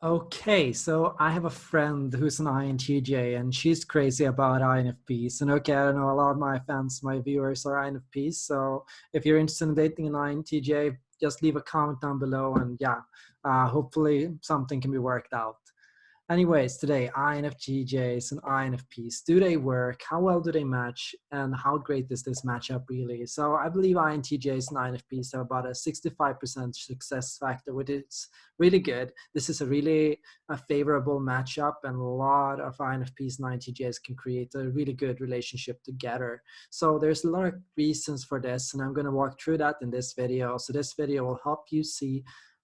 Okay, so I have a friend who's an INTJ and she's crazy about INFPs. And okay, I know a lot of my fans, my viewers are INFPs. So if you're interested in dating an INTJ, just leave a comment down below and yeah, hopefully something can be worked out. Anyways, today, INFJs and INFPs, do they work? How well do they match? And how great is this matchup really? So I believe INTJs and INFPs have about a 65% success factor, which is really good. This is a favorable matchup, and a lot of INFPs and INTJs can create a really good relationship together. So there's a lot of reasons for this, and I'm going to walk through that in this video. So this video will help you see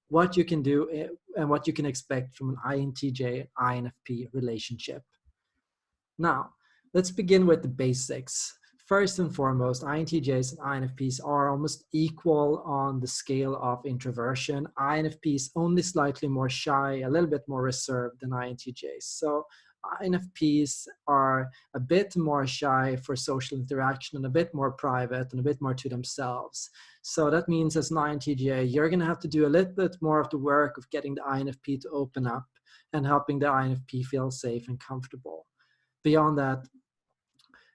what you can do and what you can expect from an INTJ-INFP relationship. Now, let's begin with the basics. First and foremost, INTJs and INFPs are almost equal on the scale of introversion. INFPs only slightly more shy, a little bit more reserved than INTJs. So INFPs are a bit more shy for social interaction and a bit more private and a bit more to themselves. So that means as an INTJ, you're going to have to do a little bit more of the work of getting the INFP to open up and helping the INFP feel safe and comfortable. Beyond that,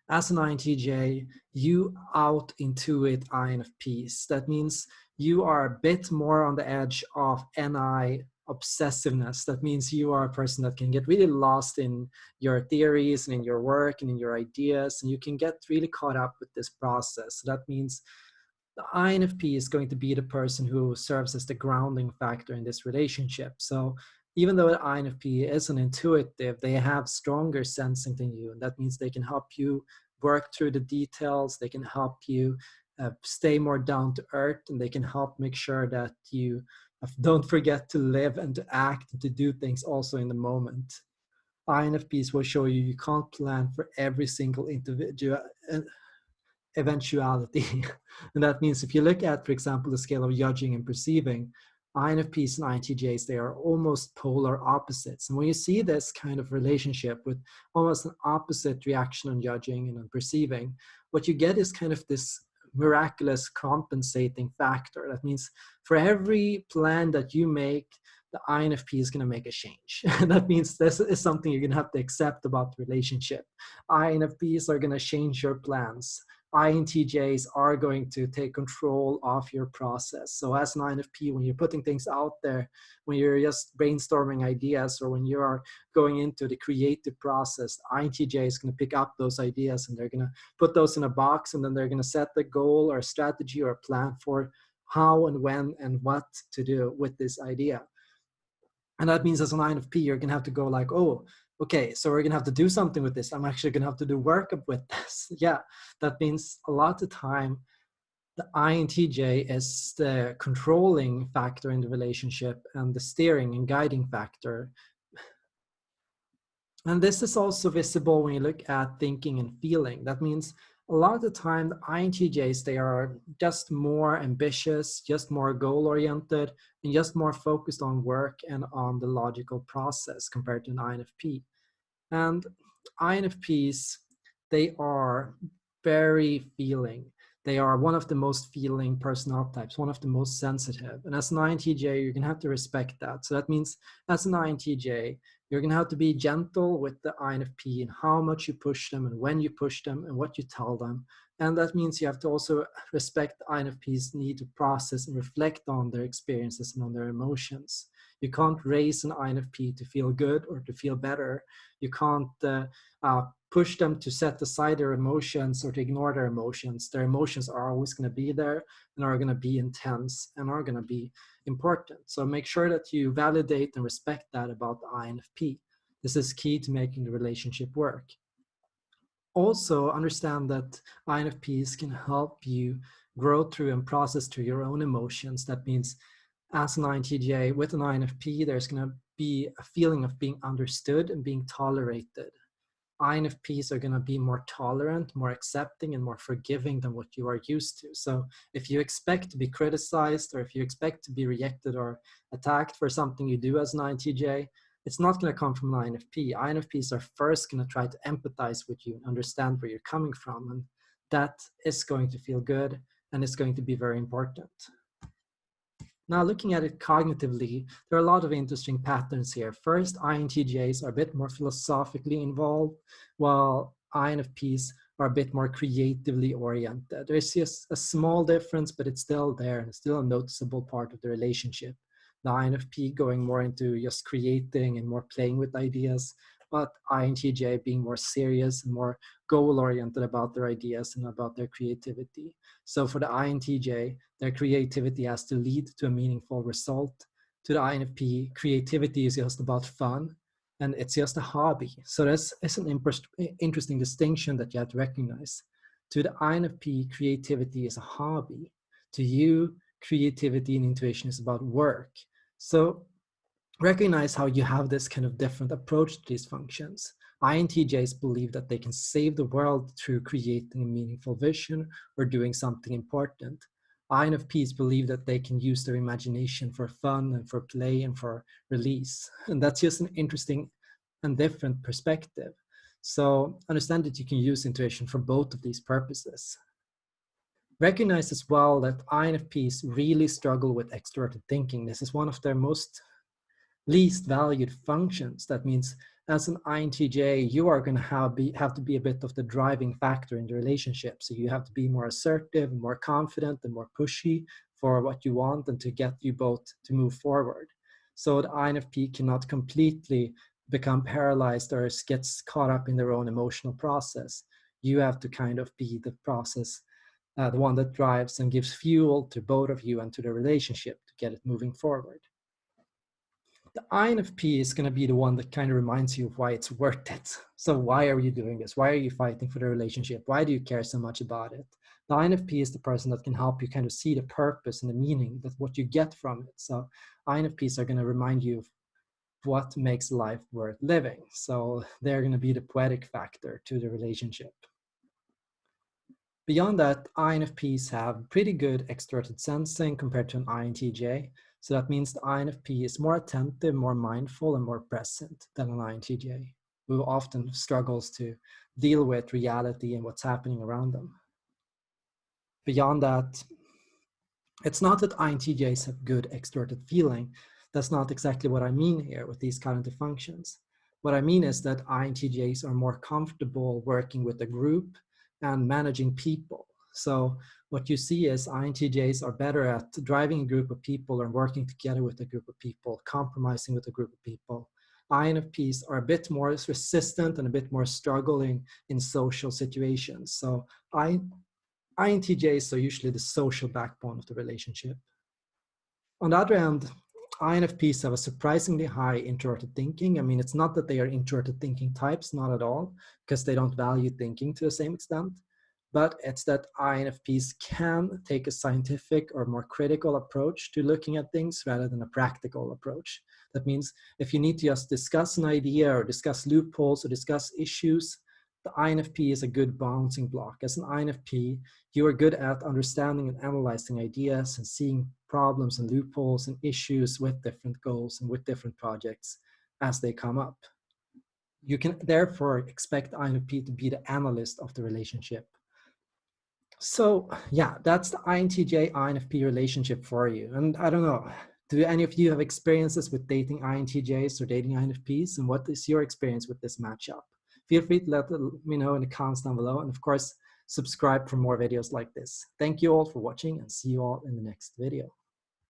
as an INTJ, you out-intuit INFPs. That means you are a bit more on the edge of NI obsessiveness. That means you are a person that can get really lost in your theories and in your work and in your ideas, and you can get really caught up with this process. So that means the INFP is going to be the person who serves as the grounding factor in this relationship. So even though the INFP is an intuitive, they have stronger sensing than you. And that means they can help you work through the details. They can help you stay more down to earth, and they can help make sure that you don't forget to live and to act and to do things also in the moment. INFPs will show you can't plan for every single individual eventuality. And that means if you look at, for example, the scale of judging and perceiving, INFPs and INTJs, they are almost polar opposites. And when you see this kind of relationship with almost an opposite reaction on judging and on perceiving, what you get is kind of this miraculous compensating factor. That means for every plan that you make, the INFP is going to make a change. That means this is something you're going to have to accept about the relationship. INFPs are going to change your plans. INTJs are going to take control of your process. So as an INFP, when you're putting things out there, when you're just brainstorming ideas, or when you are going into the creative process, INTJ is going to pick up those ideas and they're going to put those in a box, and then they're going to set the goal or a strategy or a plan for how and when and what to do with this idea. And that means as an INFP, you're going to have to go like, oh, okay, so we're going to have to do something with this. I'm actually going to have to do work with this. Yeah, that means a lot of the time, the INTJ is the controlling factor in the relationship and the steering and guiding factor. And this is also visible when you look at thinking and feeling. That means a lot of the time, the INTJs, they are just more ambitious, just more goal-oriented, and just more focused on work and on the logical process compared to an INFP. And INFPs, they are very feeling. They are one of the most feeling personality types, one of the most sensitive. And as an INTJ, you're going to have to respect that. So that means as an INTJ, you're going to have to be gentle with the INFP and how much you push them and when you push them and what you tell them. And that means you have to also respect the INFP's need to process and reflect on their experiences and on their emotions. You can't raise an INFP to feel good or to feel better. You can't push them to set aside their emotions or to ignore their emotions. Their emotions are always going to be there and are going to be intense and are going to be important. So make sure that you validate and respect that about the INFP. This is key to making the relationship work. Also understand that INFPs can help you grow through and process through your own emotions. That means as an INTJ with an INFP, there's going to be a feeling of being understood and being tolerated. INFPs are going to be more tolerant, more accepting, and more forgiving than what you are used to. So if you expect to be criticized, or if you expect to be rejected or attacked for something you do as an INTJ, it's not going to come from an INFP. INFPs are first going to try to empathize with you and understand where you're coming from. And that is going to feel good, and it's going to be very important. Now, looking at it cognitively, there are a lot of interesting patterns here. First, INTJs are a bit more philosophically involved, while INFPs are a bit more creatively oriented. There's just a small difference, but it's still there and it's still a noticeable part of the relationship. The INFP going more into just creating and more playing with ideas, but INTJ being more serious and more goal-oriented about their ideas and about their creativity. So for the INTJ, their creativity has to lead to a meaningful result. To the INFP, creativity is just about fun and it's just a hobby. So that's an interesting distinction that you have to recognize. To the INFP, creativity is a hobby. To you, creativity and intuition is about work. So recognize how you have this kind of different approach to these functions. INTJs believe that they can save the world through creating a meaningful vision or doing something important. INFPs believe that they can use their imagination for fun and for play and for release. And that's just an interesting and different perspective. So understand that you can use intuition for both of these purposes. Recognize as well that INFPs really struggle with extroverted thinking. This is one of their most least valued functions. That means as an INTJ, you are going to have to be a bit of the driving factor in the relationship. So you have to be more assertive, more confident, and more pushy for what you want and to get you both to move forward. So the INFP cannot completely become paralyzed or gets caught up in their own emotional process. You have to kind of be the process, the one that drives and gives fuel to both of you and to the relationship to get it moving forward. The INFP is going to be the one that kind of reminds you of why it's worth it. So why are you doing this? Why are you fighting for the relationship? Why do you care so much about it? The INFP is the person that can help you kind of see the purpose and the meaning, that what you get from it. So INFPs are going to remind you of what makes life worth living. So they're going to be the poetic factor to the relationship. Beyond that, INFPs have pretty good extroverted sensing compared to an INTJ. So that means the INFP is more attentive, more mindful, and more present than an INTJ, who often struggles to deal with reality and what's happening around them. Beyond that, it's not that INTJs have good extroverted feeling. That's not exactly what I mean here with these cognitive functions. What I mean is that INTJs are more comfortable working with a group and managing people. So what you see is INTJs are better at driving a group of people and working together with a group of people, compromising with a group of people. INFPs are a bit more resistant and a bit more struggling in social situations. So INTJs are usually the social backbone of the relationship. On the other hand, INFPs have a surprisingly high introverted thinking. I mean, it's not that they are introverted thinking types, not at all, because they don't value thinking to the same extent, but it's that INFPs can take a scientific or more critical approach to looking at things rather than a practical approach. That means if you need to just discuss an idea or discuss loopholes or discuss issues, the INFP is a good bouncing block. As an INFP, you are good at understanding and analyzing ideas and seeing problems and loopholes and issues with different goals and with different projects as they come up. You can therefore expect INFP to be the analyst of the relationship. So yeah, that's the INTJ INFP relationship for you. And I don't know, do any of you have experiences with dating INTJs or dating INFPs? And what is your experience with this matchup? Feel free to let me know in the comments down below. And of course, subscribe for more videos like this. Thank you all for watching and see you all in the next video.